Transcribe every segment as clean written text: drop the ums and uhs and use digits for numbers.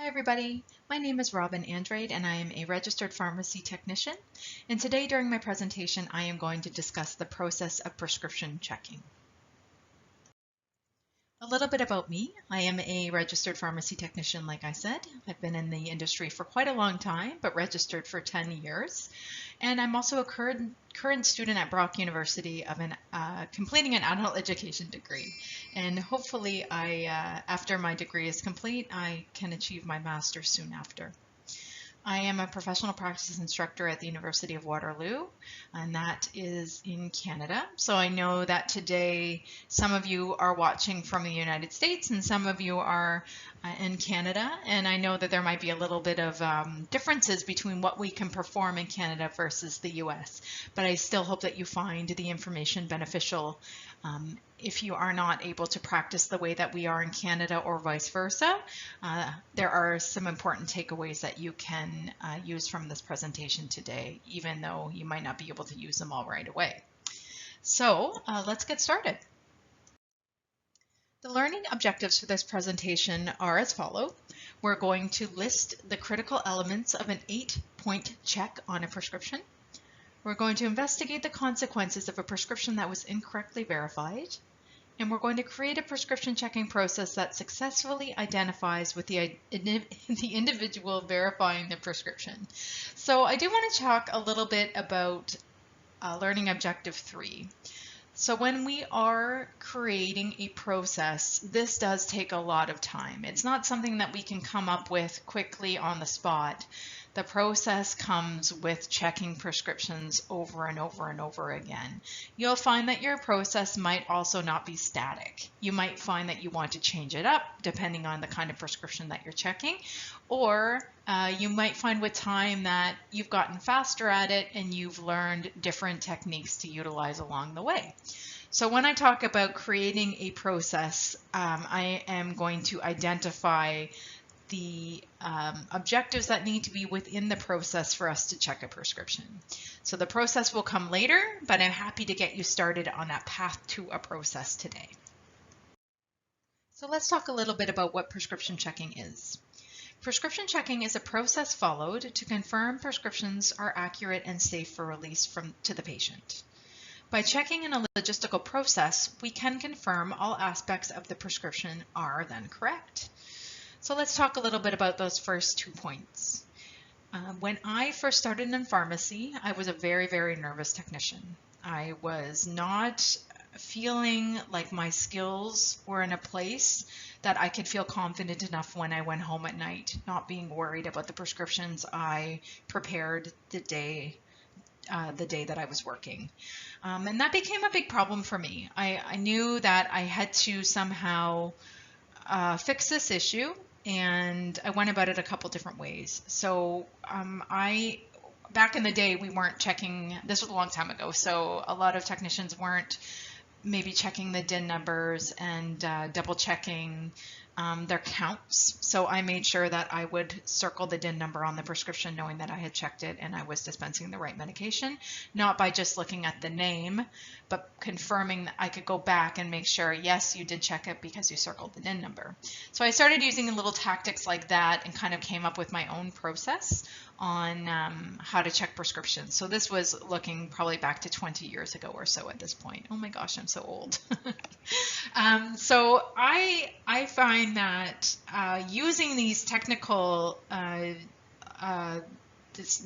Hi everybody, my name is Robin Andrade and I am a registered pharmacy technician, and today during my presentation I am going to discuss the process of prescription checking. A little bit about me. I am a registered pharmacy technician, like I said. I've been in the industry for quite a long time, but registered for 10 years. And I'm also a current student at Brock University of completing an adult education degree. And hopefully after my degree is complete, I can achieve my master's soon after. I am a professional practice instructor at the University of Waterloo, and that is in Canada. So I know that today some of you are watching from the United States and some of you are in Canada, and I know that there might be a little bit of differences between what we can perform in Canada versus the US, but I still hope that you find the information beneficial if you are not able to practice the way that we are in Canada or vice versa. There are some important takeaways that you can use from this presentation today, even though you might not be able to use them all right away. So let's get started. The learning objectives for this presentation are as follows. We're going to list the critical elements of an 8-point check on a prescription. We're going to investigate the consequences of a prescription that was incorrectly verified. And we're going to create a prescription checking process that successfully identifies with the individual verifying the prescription. So I do want to talk a little bit about learning objective 3. So when we are creating a process, this does take a lot of time. It's not something that we can come up with quickly on the spot. The process comes with checking prescriptions over and over and over again. You'll find that your process might also not be static. You might find that you want to change it up depending on the kind of prescription that you're checking, or you might find with time that you've gotten faster at it and you've learned different techniques to utilize along the way. So when I talk about creating a process, I am going to identify the objectives that need to be within the process for us to check a prescription. So the process will come later, but I'm happy to get you started on that path to a process today. So let's talk a little bit about what prescription checking is. Prescription checking is a process followed to confirm prescriptions are accurate and safe for release to the patient. By checking in a logistical process, we can confirm all aspects of the prescription are then correct. So let's talk a little bit about those first 2 points. When I first started in pharmacy, I was a very, very nervous technician. I was not feeling like my skills were in a place that I could feel confident enough when I went home at night, not being worried about the prescriptions I prepared the day that I was working. And that became a big problem for me. I knew that I had to somehow fix this issue, and I went about it a couple different ways. So back in the day, we weren't checking, this was a long time ago, so a lot of technicians weren't maybe checking the DIN numbers and double checking their counts. So I made sure that I would circle the DIN number on the prescription knowing that I had checked it and I was dispensing the right medication, not by just looking at the name, but confirming that I could go back and make sure, yes, you did check it because you circled the DIN number. So I started using little tactics like that and kind of came up with my own process on how to check prescriptions. So this was looking probably back to 20 years ago or so at this point. Oh my gosh, I'm so old. So I find that using these this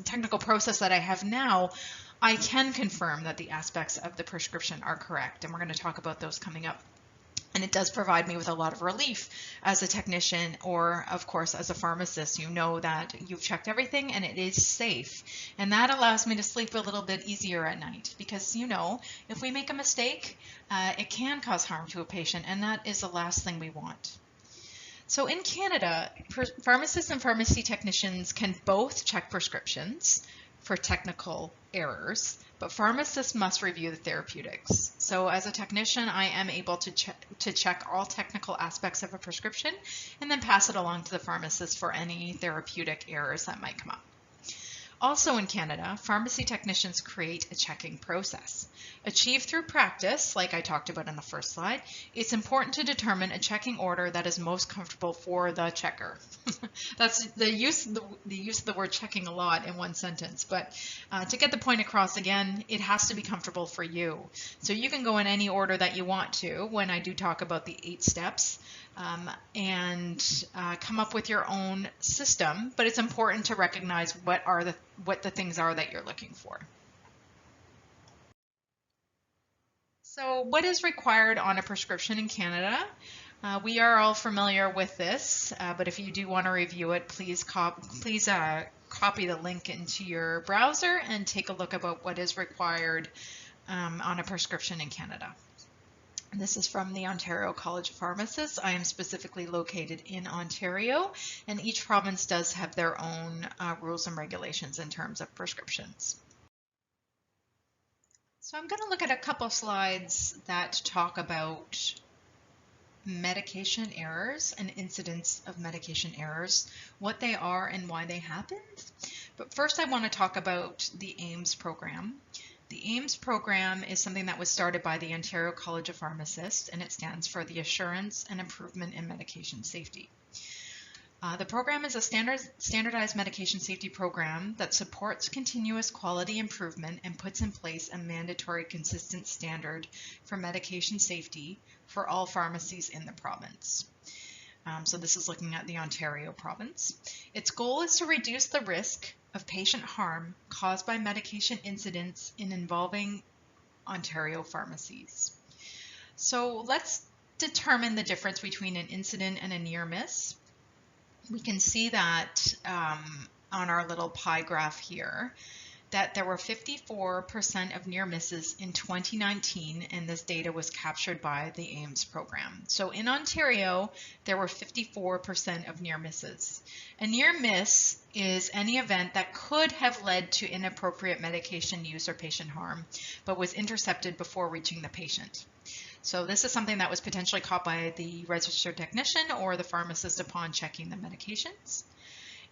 technical process that I have now, I can confirm that the aspects of the prescription are correct, and we're going to talk about those coming up. And it does provide me with a lot of relief as a technician, or of course as a pharmacist. You know that you've checked everything and it is safe, and that allows me to sleep a little bit easier at night, because you know, if we make a mistake, it can cause harm to a patient, and that is the last thing we want. So in Canada, pharmacists and pharmacy technicians can both check prescriptions for technical errors, but pharmacists must review the therapeutics. So as a technician, I am able to check all technical aspects of a prescription and then pass it along to the pharmacist for any therapeutic errors that might come up. Also in Canada, pharmacy technicians create a checking process. Achieved through practice, like I talked about in the first slide, it's important to determine a checking order that is most comfortable for the checker. That's the use of the word checking a lot in one sentence, but to get the point across again, it has to be comfortable for you. So you can go in any order that you want to when I do talk about the 8 steps. And come up with your own system, but it's important to recognize what the things are that you're looking for. So what is required on a prescription in Canada? We are all familiar with this, but if you do want to review it, please copy the link into your browser and take a look about what is required on a prescription in Canada. This is from the Ontario College of Pharmacists. I am specifically located in Ontario, and each province does have their own rules and regulations in terms of prescriptions. So I'm going to look at a couple slides that talk about medication errors and incidents of medication errors, what they are and why they happen. But first I want to talk about the AIMS program. The AIMS program is something that was started by the Ontario College of Pharmacists, and it stands for the Assurance and Improvement in Medication Safety. The program is a standardized medication safety program that supports continuous quality improvement and puts in place a mandatory consistent standard for medication safety for all pharmacies in the province. So this is looking at the Ontario province. Its goal is to reduce the risk of patient harm caused by medication incidents involving Ontario pharmacies. So let's determine the difference between an incident and a near miss. We can see that on our little pie graph here, that there were 54% of near misses in 2019, and this data was captured by the AIMS program. So in Ontario, there were 54% of near misses. A near miss is any event that could have led to inappropriate medication use or patient harm, but was intercepted before reaching the patient. So this is something that was potentially caught by the registered technician or the pharmacist upon checking the medications.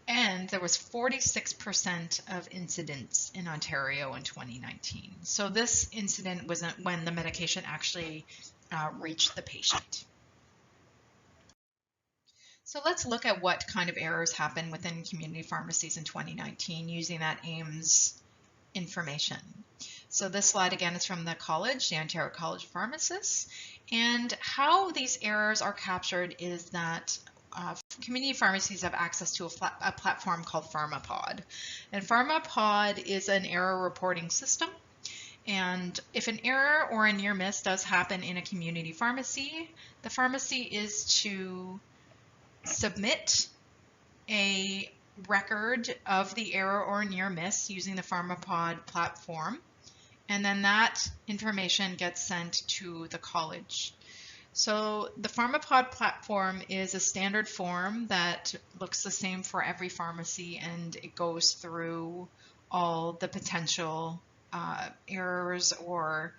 And there was 46% of incidents in Ontario in 2019. So this incident wasn't when the medication actually reached the patient. So let's look at what kind of errors happened within community pharmacies in 2019 using that AIMS information. So this slide again is from the college, the Ontario College of Pharmacists. And how these errors are captured is that community pharmacies have access to a platform called PharmaPod. And PharmaPod is an error reporting system. And if an error or a near miss does happen in a community pharmacy, the pharmacy is to submit a record of the error or near miss using the PharmaPod platform. And then that information gets sent to the college. So the PharmaPod platform is a standard form that looks the same for every pharmacy, and it goes through all the potential errors or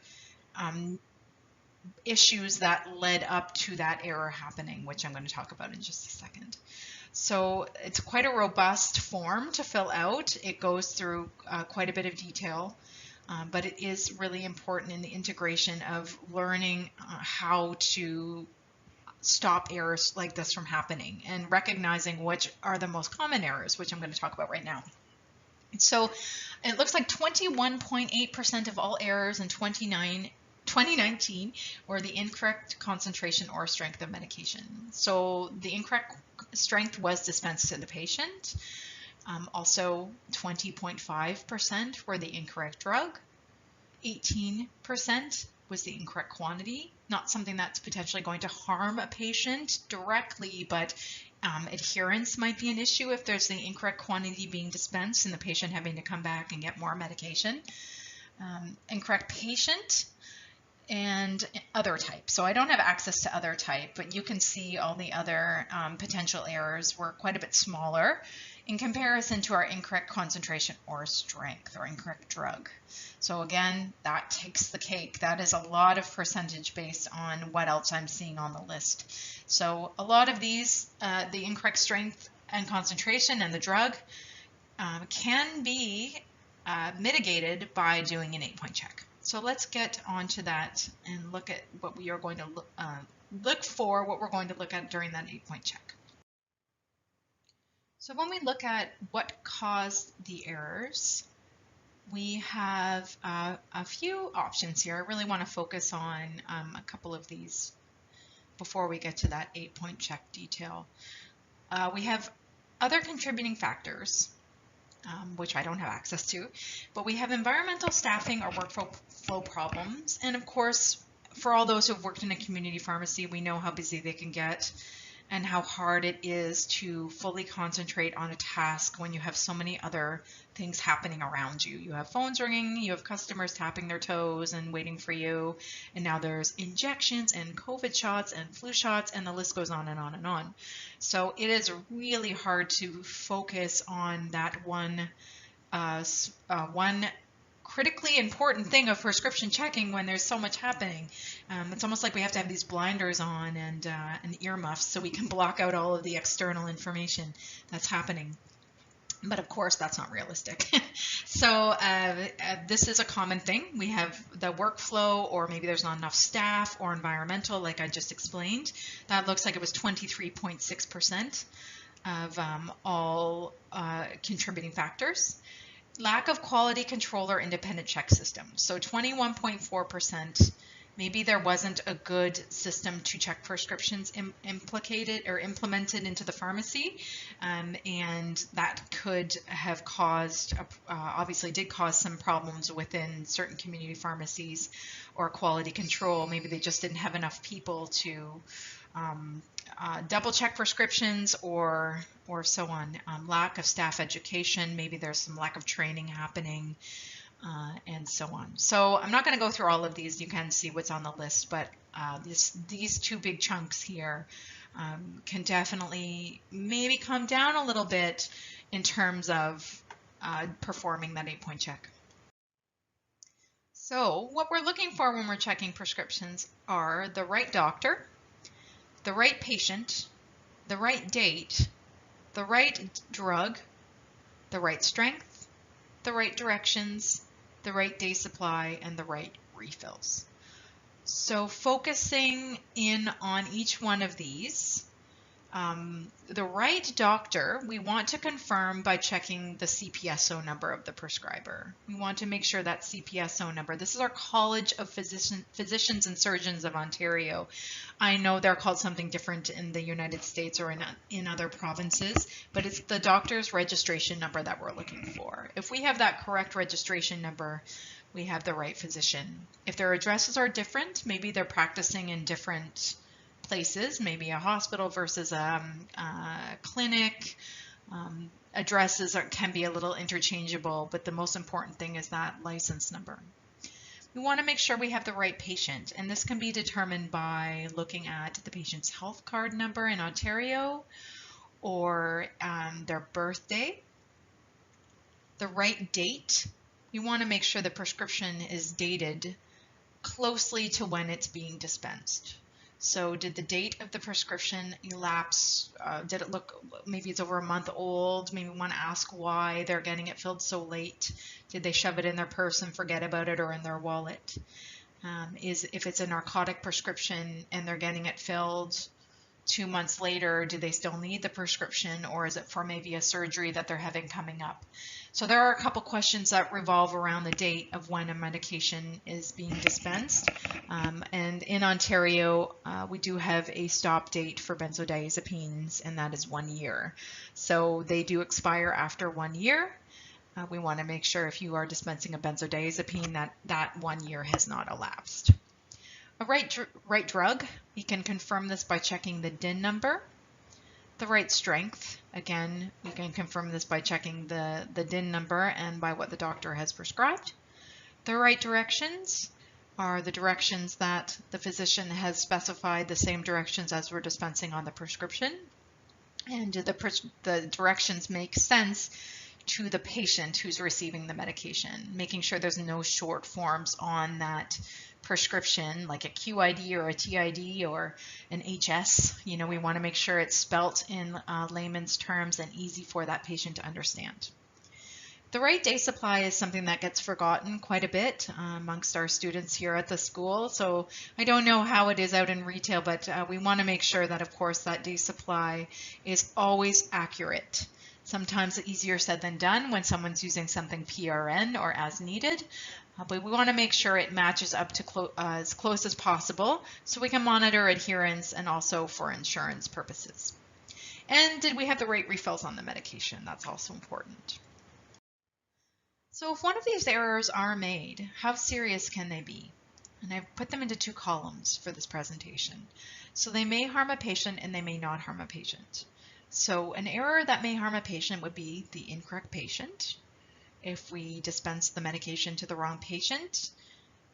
issues that led up to that error happening, which I'm going to talk about in just a second. So it's quite a robust form to fill out. It goes through quite a bit of detail. But it is really important in the integration of learning how to stop errors like this from happening and recognizing which are the most common errors, which I'm going to talk about right now. So it looks like 21.8% of all errors in 2019 were the incorrect concentration or strength of medication. So the incorrect strength was dispensed to the patient. Also, 20.5% were the incorrect drug. 18% was the incorrect quantity, not something that's potentially going to harm a patient directly, but adherence might be an issue if there's the incorrect quantity being dispensed and the patient having to come back and get more medication. Incorrect patient and other type. So I don't have access to other type, but you can see all the other potential errors were quite a bit smaller in comparison to our incorrect concentration or strength or incorrect drug. So again, that takes the cake. That is a lot of percentage based on what else I'm seeing on the list. So a lot of these, the incorrect strength and concentration and the drug, can be mitigated by doing an 8-point check. So let's get onto that and look at what we are going to what we're going to look at during that 8-point check. So when we look at what caused the errors, we have a few options here. I really want to focus on a couple of these before we get to that 8-point check detail. We have other contributing factors, which I don't have access to, but we have environmental, staffing, or workflow problems. And of course, for all those who have worked in a community pharmacy, we know how busy they can get and how hard it is to fully concentrate on a task when you have so many other things happening around you. You have phones ringing, you have customers tapping their toes and waiting for you, and now there's injections and COVID shots and flu shots, and the list goes on and on and on. So it is really hard to focus on that one critically important thing of prescription checking when there's so much happening. It's almost like we have to have these blinders on and earmuffs so we can block out all of the external information that's happening. But of course, that's not realistic. So this is a common thing. We have the workflow, or maybe there's not enough staff, or environmental, like I just explained. That looks like it was 23.6% of all contributing factors. Lack of quality control or independent check system. So 21.4%, maybe there wasn't a good system to check prescriptions implemented into the pharmacy, and that could have caused, obviously did cause some problems within certain community pharmacies or quality control. Maybe they just didn't have enough people to double check prescriptions or so on. Lack of staff education, maybe there's some lack of training happening, and so on. So I'm not going to go through all of these. You can see what's on the list, but these two big chunks here can definitely maybe come down a little bit in terms of performing that 8-point check. So what we're looking for when we're checking prescriptions are the right doctor, the right patient, the right date, the right drug, the right strength, the right directions, the right day supply, and the right refills. So focusing in on each one of these, the right doctor, we want to confirm by checking the CPSO number of the prescriber. We want to make sure that CPSO number, this is our College of Physicians and Surgeons of Ontario. I know they're called something different in the United States or in other provinces, but it's the doctor's registration number that we're looking for. If we have that correct registration number, we have the right physician. If their addresses are different, maybe they're practicing in different places, maybe a hospital versus a clinic. Addresses can be a little interchangeable, but the most important thing is that license number. We want to make sure we have the right patient, and this can be determined by looking at the patient's health card number in Ontario, or their birthday. The right date. We want to make sure the prescription is dated closely to when it's being dispensed. So did the date of the prescription elapse? Did it look, maybe it's over a month old? Maybe we want to ask why they're getting it filled so late. Did they shove it in their purse and forget about it, or in their wallet? If it's a narcotic prescription and they're getting it filled 2 months later, do they still need the prescription, or is it for maybe a surgery that they're having coming up? So there are a couple questions that revolve around the date of when a medication is being dispensed. And in Ontario, we do have a stop date for benzodiazepines, and that is 1 year. So they do expire after 1 year. We want to make sure if you are dispensing a benzodiazepine that 1 year has not elapsed. A right drug, we can confirm this by checking the DIN number. The right strength, again, we can confirm this by checking the DIN number and by what the doctor has prescribed. The right directions are the directions that the physician has specified, the same directions as we're dispensing on the prescription. And do the directions make sense to the patient who's receiving the medication, making sure there's no short forms on that prescription, like a QID or a TID or an HS. You know, we want to make sure it's spelt in layman's terms and easy for that patient to understand. The right day supply is something that gets forgotten quite a bit amongst our students here at the school. So I don't know how it is out in retail, but we want to make sure that, of course, that day supply is always accurate. Sometimes easier said than done when someone's using something PRN or as needed, but we want to make sure it matches up to as close as possible so we can monitor adherence and also for insurance purposes. And did we have the right refills on the medication? That's also important. So if one of these errors are made, how serious can they be? And I've put them into two columns for this presentation. So they may harm a patient and they may not harm a patient. So an error that may harm a patient would be the incorrect patient. If we dispense the medication to the wrong patient,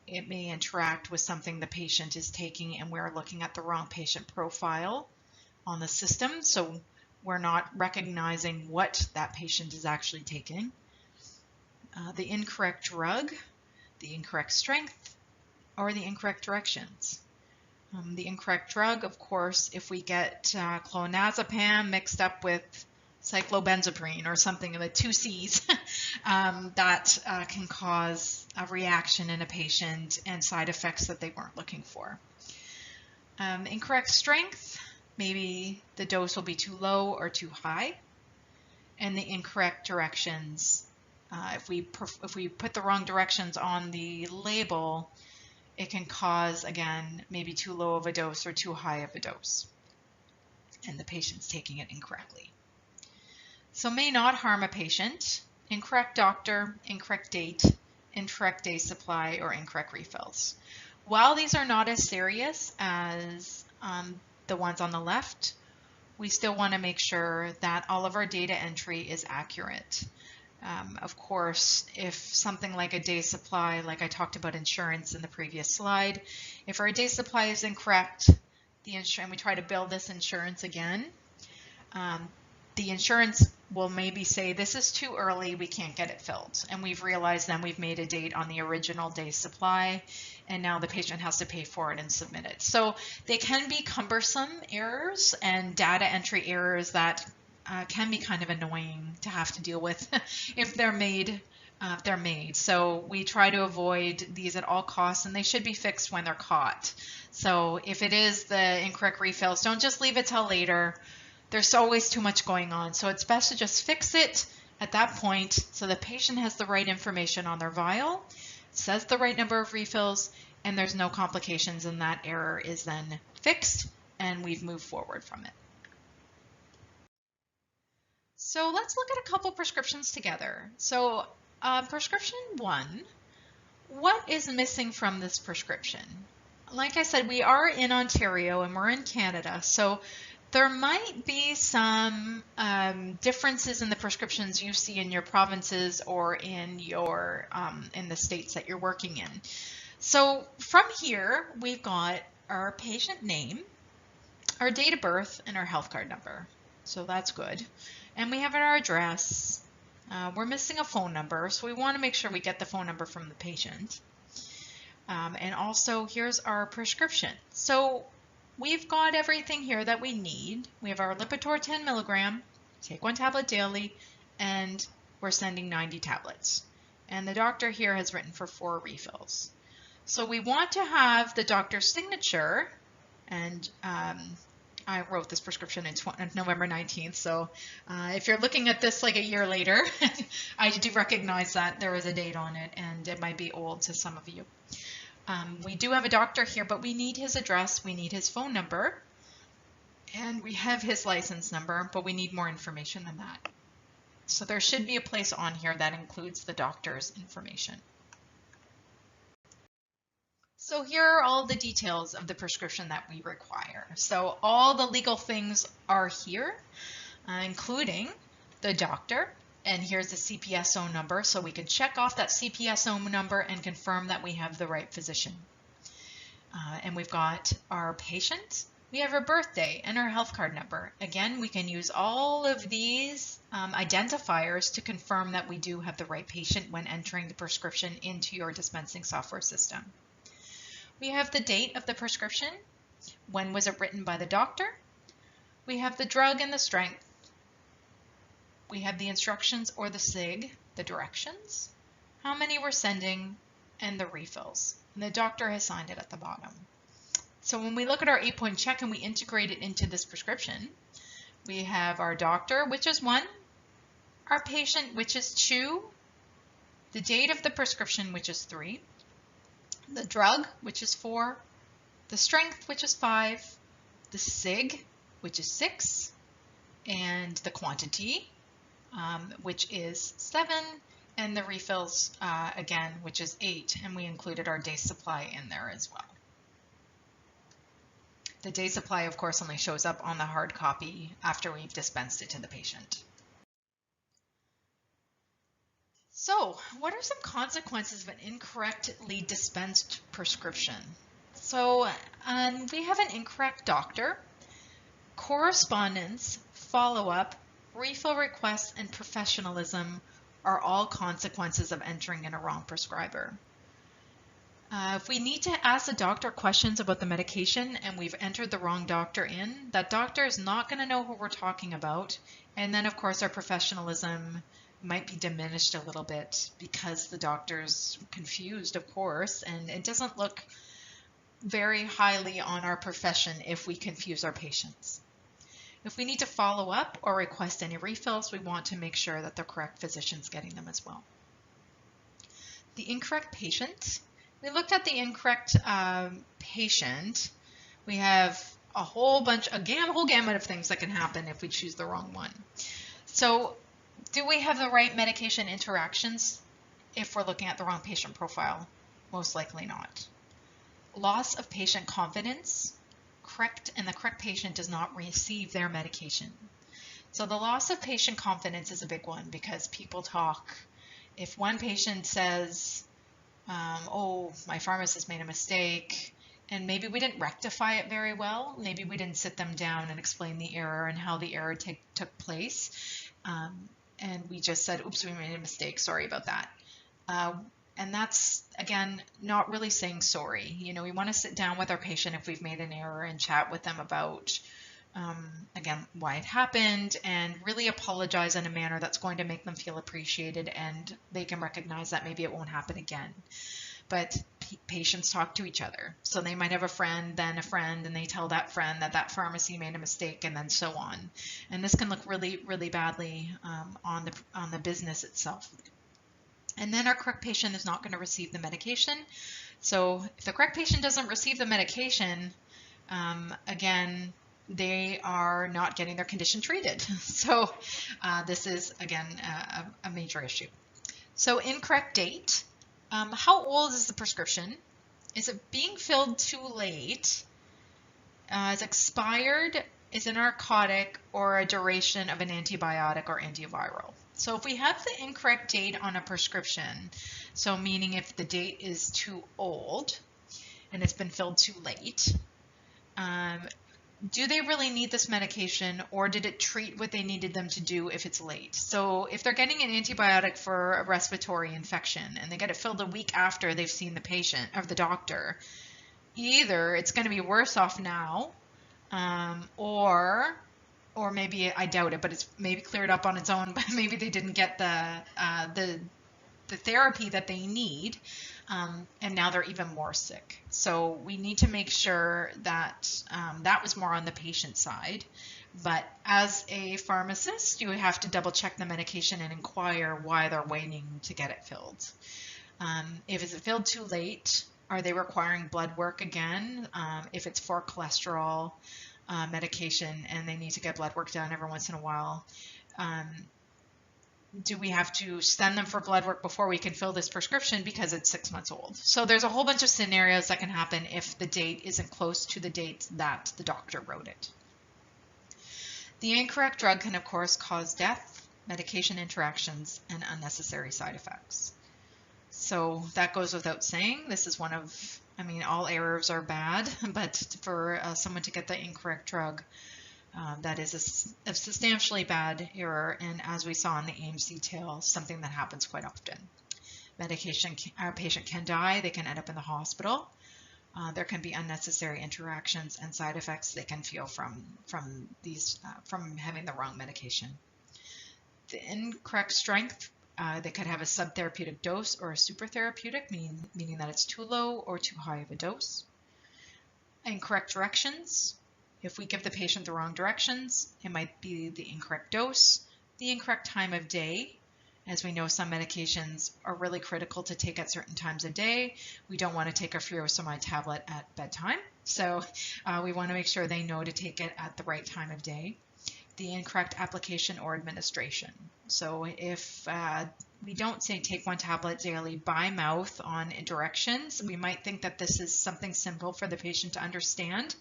it may interact with something the patient is taking and we're looking at the wrong patient profile on the system. So we're not recognizing what that patient is actually taking. The incorrect drug, the incorrect strength, or the incorrect directions. The incorrect drug, of course, if we get clonazepam mixed up with cyclobenzaprine or something of the 2 C's, that can cause a reaction in a patient and side effects that they weren't looking for. Incorrect strength, maybe the dose will be too low or too high. And the incorrect directions, if we put the wrong directions on the label, it can cause, again, maybe too low of a dose or too high of a dose, and the patient's taking it incorrectly. So may not harm a patient: incorrect doctor, incorrect date, incorrect day supply, or incorrect refills. While these are not as serious as the ones on the left, we still want to make sure that all of our data entry is accurate. Of course, if something like a day supply, like I talked about insurance in the previous slide, if our day supply is incorrect, and we try to bill this insurance again, the insurance will maybe say, this is too early, we can't get it filled. And we've realized then we've made a date on the original day supply, and now the patient has to pay for it and submit it. So they can be cumbersome errors and data entry errors that can be kind of annoying to have to deal with if they're made. So we try to avoid these at all costs, and they should be fixed when they're caught. So if it is the incorrect refills, don't just leave it till later. There's always too much going on. So it's best to just fix it at that point so the patient has the right information on their vial, says the right number of refills, and there's no complications, and that error is then fixed and we've moved forward from it. So let's look at a couple prescriptions together. So prescription 1, what is missing from this prescription? Like I said, we are in Ontario and we're in Canada, so there might be some differences in the prescriptions you see in your provinces or in your in the states that you're working in. So from here, we've got our patient name, our date of birth, and our health card number. So that's good. And we have our address. We're missing a phone number, so we want to make sure we get the phone number from the patient. And also, here's our prescription. So we've got everything here that we need. We have our Lipitor 10 milligram, take 1 tablet daily, and we're sending 90 tablets. And the doctor here has written for 4 refills. So we want to have the doctor's signature, and I wrote this prescription in November 19th, so if you're looking at this like a year later, I do recognize that there is a date on it, and it might be old to some of you. We do have a doctor here, but we need his address, we need his phone number, and we have his license number, but we need more information than that. So there should be a place on here that includes the doctor's information. So here are all the details of the prescription that we require. So all the legal things are here, including the doctor, and here's the CPSO number, so we can check off that CPSO number and confirm that we have the right physician. And we've got our patient, we have our birthday, and our health card number. Again, we can use all of these identifiers to confirm that we do have the right patient when entering the prescription into your dispensing software system. We have the date of the prescription, when was it written by the doctor. We have the drug and the strength. We have the instructions or the SIG, the directions, how many we're sending, and the refills. And the doctor has signed it at the bottom. So when we look at our 8-point check and we integrate it into this prescription, we have our doctor, which is 1, our patient, which is 2, the date of the prescription, which is 3, the drug, which is 4, the strength, which is 5, the sig, which is 6, and the quantity, which is 7, and the refills, again, which is 8, and we included our day supply in there as well. The day supply, of course, only shows up on the hard copy after we've dispensed it to the patient. So, what are some consequences of an incorrectly dispensed prescription? So, we have an incorrect doctor, correspondence, follow-up, refill requests, and professionalism are all consequences of entering in a wrong prescriber. If we need to ask the doctor questions about the medication and we've entered the wrong doctor in, that doctor is not going to know who we're talking about. And then, of course, our professionalism might be diminished a little bit because the doctor's confused, of course, and it doesn't look very highly on our profession if we confuse our patients. If we need to follow up or request any refills, we want to make sure that the correct physician's getting them as well. The incorrect patient. We looked at the incorrect patient. We have a whole gamut of things that can happen if we choose the wrong one. So, do we have the right medication interactions if we're looking at the wrong patient profile? Most likely not. Loss of patient confidence. The correct patient does not receive their medication. So the loss of patient confidence is a big one because people talk. If one patient says, oh, my pharmacist made a mistake, and maybe we didn't rectify it very well, maybe we didn't sit them down and explain the error and how the error took place, and we just said, oops, we made a mistake, sorry about that. And that's, again, not really saying sorry. You know, we want to sit down with our patient if we've made an error and chat with them about, again, why it happened, and really apologize in a manner that's going to make them feel appreciated and they can recognize that maybe it won't happen again. But patients talk to each other. So they might have a friend, then a friend, and they tell that friend that that pharmacy made a mistake, and then so on. And this can look really, really badly on the business itself. And then our correct patient is not going to receive the medication. So if the correct patient doesn't receive the medication, again, they are not getting their condition treated. So this is, again, a major issue. So incorrect date. How old is the prescription? Is it being filled too late? Is expired? Is a narcotic or a duration of an antibiotic or antiviral? So if we have the incorrect date on a prescription, so meaning if the date is too old and it's been filled too late, do they really need this medication, or did it treat what they needed them to do if it's late? So if they're getting an antibiotic for a respiratory infection and they get it filled a week after they've seen the patient or the doctor, either it's going to be worse off now, or maybe, I doubt it, but it's maybe cleared up on its own, but maybe they didn't get the therapy that they need, and now they're even more sick. So we need to make sure that that was more on the patient side. But as a pharmacist, you have to double check the medication and inquire why they're waiting to get it filled. If it's filled too late, are they requiring blood work again? If it's for cholesterol medication and they need to get blood work done every once in a while, do we have to send them for blood work before we can fill this prescription because it's 6 months old? So there's a whole bunch of scenarios that can happen if the date isn't close to the date that the doctor wrote it. The incorrect drug can, of course, cause death, medication interactions, and unnecessary side effects. So that goes without saying. This is one of, I mean, all errors are bad, but for someone to get the incorrect drug, that is a substantially bad error, and as we saw in the AAPT tale, something that happens quite often. Our patient can die, they can end up in the hospital. There can be unnecessary interactions and side effects they can feel from having the wrong medication. The incorrect strength They could have a subtherapeutic dose or a supertherapeutic, meaning that it's too low or too high of a dose. Incorrect directions. If we give the patient the wrong directions, it might be the incorrect dose, the incorrect time of day. As we know, some medications are really critical to take at certain times of day. We don't want to take a furosemide tablet at bedtime, so we want to make sure they know to take it at the right time of day. The incorrect application or administration. So if we don't say take one tablet daily by mouth on directions, we might think that this is something simple for the patient to understand.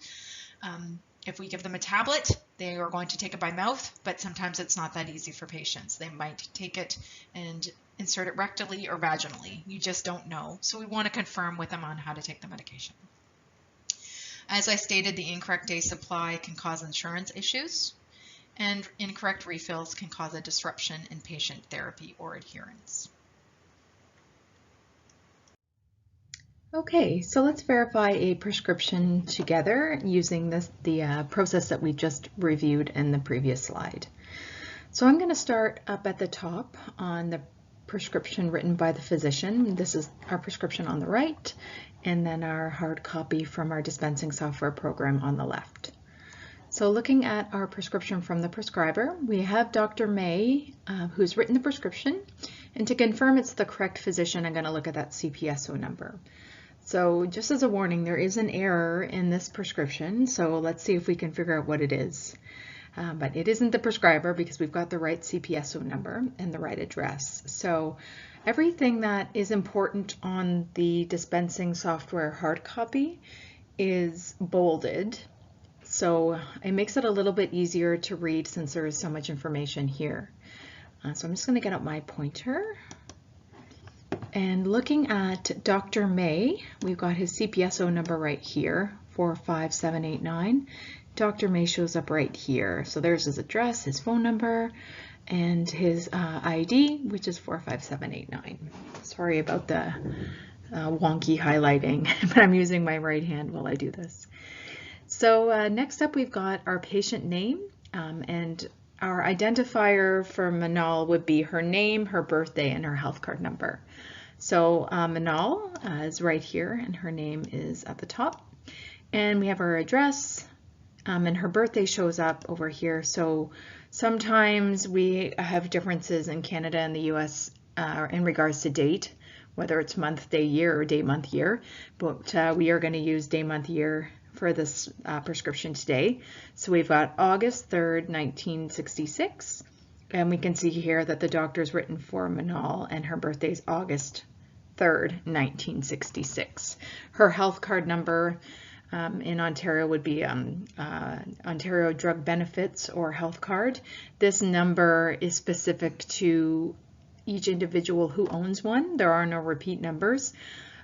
If we give them a tablet, they are going to take it by mouth, but sometimes it's not that easy for patients. They might take it and insert it rectally or vaginally. You just don't know. So we want to confirm with them on how to take the medication. As I stated, the incorrect day supply can cause insurance issues, and incorrect refills can cause a disruption in patient therapy or adherence. Okay, so let's verify a prescription together using the process that we just reviewed in the previous slide. So I'm going to start up at the top on the prescription written by the physician. This is our prescription on the right, and then our hard copy from our dispensing software program on the left. So looking at our prescription from the prescriber, we have Dr. May, who's written the prescription, and to confirm it's the correct physician, I'm going to look at that CPSO number. So just as a warning, there is an error in this prescription, so let's see if we can figure out what it is. But it isn't the prescriber because we've got the right CPSO number and the right address. So everything that is important on the dispensing software hard copy is bolded. So it makes it a little bit easier to read since there is so much information here. So I'm just going to get out my pointer. And looking at Dr. May, we've got his CPSO number right here, 45789. Dr. May shows up right here. So there's his address, his phone number, and his ID, which is 45789. Sorry about the wonky highlighting, but I'm using my right hand while I do this. So next up, we've got our patient name, and our identifier for Manal would be her name, her birthday, and her health card number. So Manal is right here, and her name is at the top. And we have her address, and her birthday shows up over here. So sometimes we have differences in Canada and the US in regards to date, whether it's month, day, year, or day, month, year. But we are going to use day, month, year for this prescription today. So we've got August 3rd, 1966. And we can see here that the doctor's written for Manal, and her birthday is August 3rd, 1966. Her health card number in Ontario would be Ontario Drug Benefits or health card. This number is specific to each individual who owns one. There are no repeat numbers.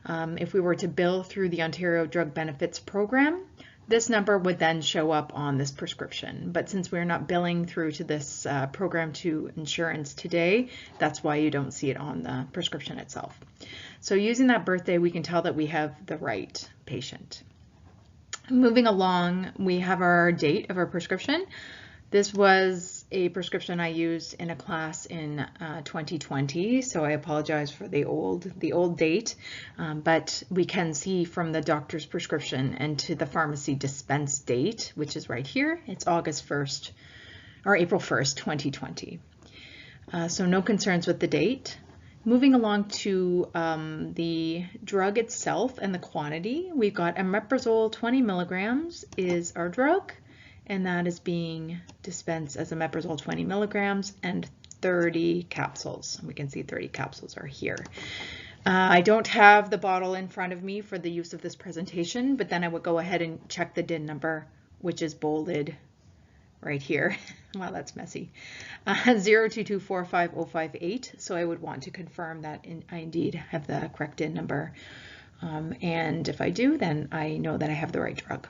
If we were to bill through the Ontario Drug Benefits program, this number would then show up on this prescription. But since we're not billing through to this program to insurance today, that's why you don't see it on the prescription itself. So using that birthday, we can tell that we have the right patient. Moving along, we have our date of our prescription. This was a prescription I used in a class in 2020, so I apologize for the old date, but we can see from the doctor's prescription and to the pharmacy dispense date, which is right here, it's August 1st or April 1st, 2020. So no concerns with the date. Moving along to the drug itself and the quantity, we've got omeprazole 20 milligrams is our drug, and that is being dispensed as omeprazole 20 milligrams and 30 capsules. We can see 30 capsules are here. I don't have the bottle in front of me for the use of this presentation, but then I would go ahead and check the DIN number, which is bolded right here. Wow, that's messy. 022450558. So I would want to confirm that I indeed have the correct DIN number. And if I do, then I know that I have the right drug.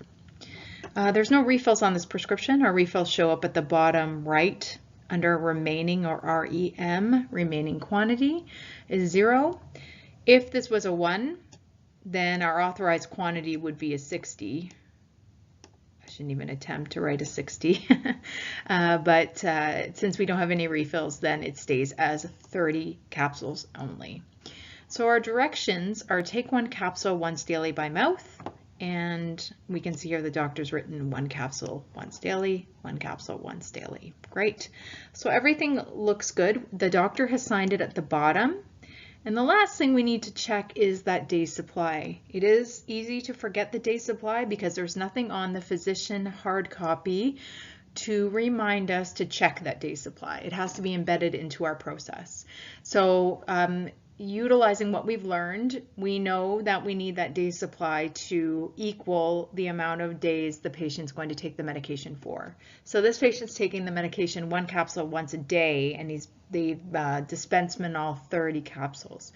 There's no refills on this prescription. Our refills show up at the bottom right under remaining, or REM, remaining quantity is 0. If this was a 1, then our authorized quantity would be a 60. shouldn't even attempt to write a 60, but since we don't have any refills, then it stays as 30 capsules only. So our directions are take 1 capsule once daily by mouth, and we can see here the doctor's written 1 capsule once daily, 1 capsule once daily. Great. So everything looks good. The doctor has signed it at the bottom. And the last thing we need to check is that day supply. It is easy to forget the day supply because there's nothing on the physician hard copy to remind us to check that day supply. It has to be embedded into our process. So utilizing what we've learned, we know that we need that day supply to equal the amount of days the patient's going to take the medication for. So this patient's taking the medication 1 capsule once a day, and they've dispensed Manal 30 capsules.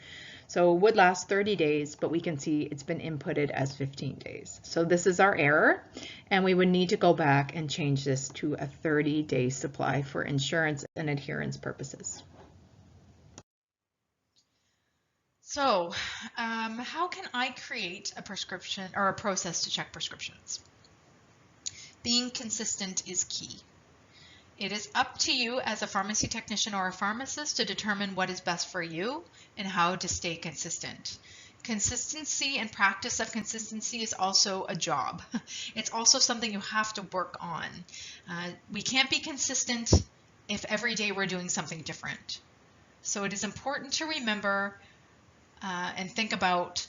So it would last 30 days, but we can see it's been inputted as 15 days. So this is our error, and we would need to go back and change this to a 30-day supply for insurance and adherence purposes. So, how can I create a prescription or a process to check prescriptions? Being consistent is key. It is up to you as a pharmacy technician or a pharmacist to determine what is best for you and how to stay consistent. Consistency and practice of consistency is also a job. It's also something you have to work on. We can't be consistent if every day we're doing something different. So it is important to remember and think about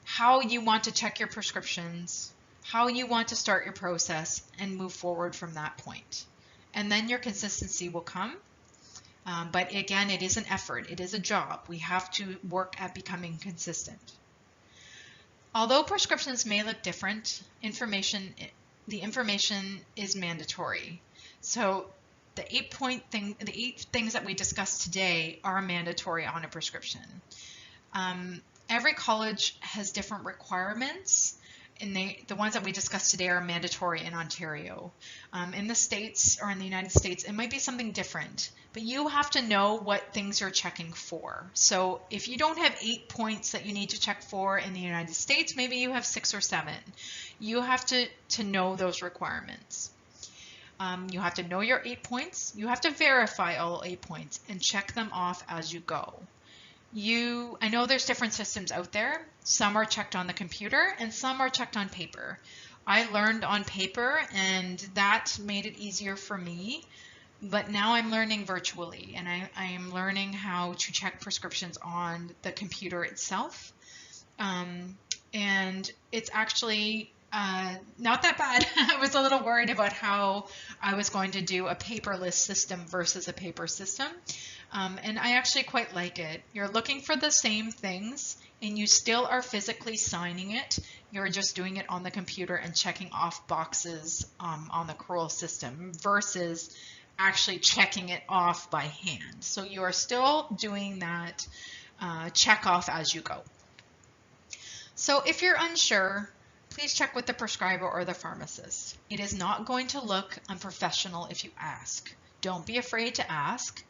how you want to check your prescriptions, how you want to start your process, and move forward from that point. And then your consistency will come. But again, it is an effort. It is a job. We have to work at becoming consistent. Although prescriptions may look different, the information is mandatory. So the 8 things that we discussed today are mandatory on a prescription. Every college has different requirements, and the ones that we discussed today are mandatory in Ontario. In the States or in the United States, it might be something different, but you have to know what things you're checking for. So if you don't have 8 points that you need to check for in the United States, maybe you have 6 or 7. You have to know those requirements. You have to know your 8 points. You have to verify all 8 points and check them off as you go. I know there's different systems out there. Some are checked on the computer and some are checked on paper. I learned on paper and that made it easier for me, but now I'm learning virtually, and I am learning how to check prescriptions on the computer itself. And it's actually not that bad. I was a little worried about how I was going to do a paperless system versus a paper system. And I actually quite like it. You're looking for the same things and you still are physically signing it. You're just doing it on the computer and checking off boxes on the Corel system versus actually checking it off by hand. So you are still doing that check off as you go. So if you're unsure, please check with the prescriber or the pharmacist. It is not going to look unprofessional if you ask. Don't be afraid to ask.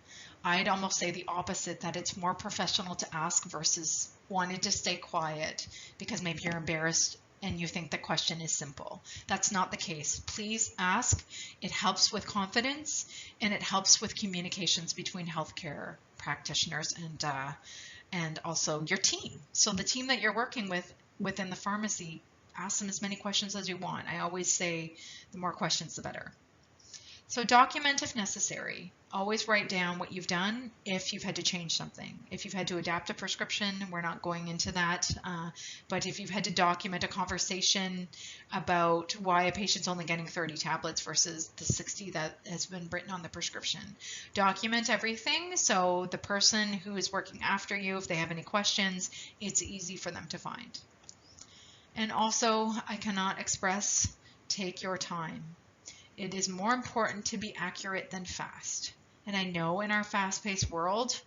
I'd almost say the opposite, that it's more professional to ask versus wanting to stay quiet because maybe you're embarrassed and you think the question is simple. That's not the case. Please ask. It helps with confidence and it helps with communications between healthcare practitioners and also your team. So the team that you're working with within the pharmacy, ask them as many questions as you want. I always say the more questions, the better. So document if necessary. Always write down what you've done if you've had to change something. If you've had to adapt a prescription, we're not going into that. But if you've had to document a conversation about why a patient's only getting 30 tablets versus the 60 that has been written on the prescription, document everything so the person who is working after you, if they have any questions, it's easy for them to find. And also, I cannot express, take your time. It is more important to be accurate than fast. And I know in our fast-paced world,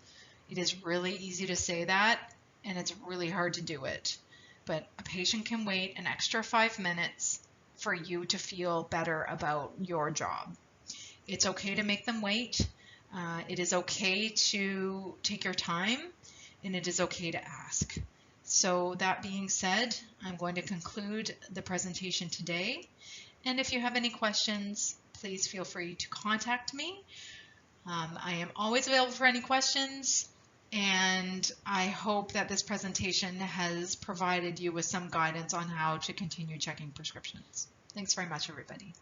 it is really easy to say that, and it's really hard to do it. But a patient can wait an extra 5 minutes for you to feel better about your job. It's okay to make them wait. It is okay to take your time, and it is okay to ask. So that being said, I'm going to conclude the presentation today. And if you have any questions, please feel free to contact me. I am always available for any questions, and I hope that this presentation has provided you with some guidance on how to continue checking prescriptions. Thanks very much, everybody.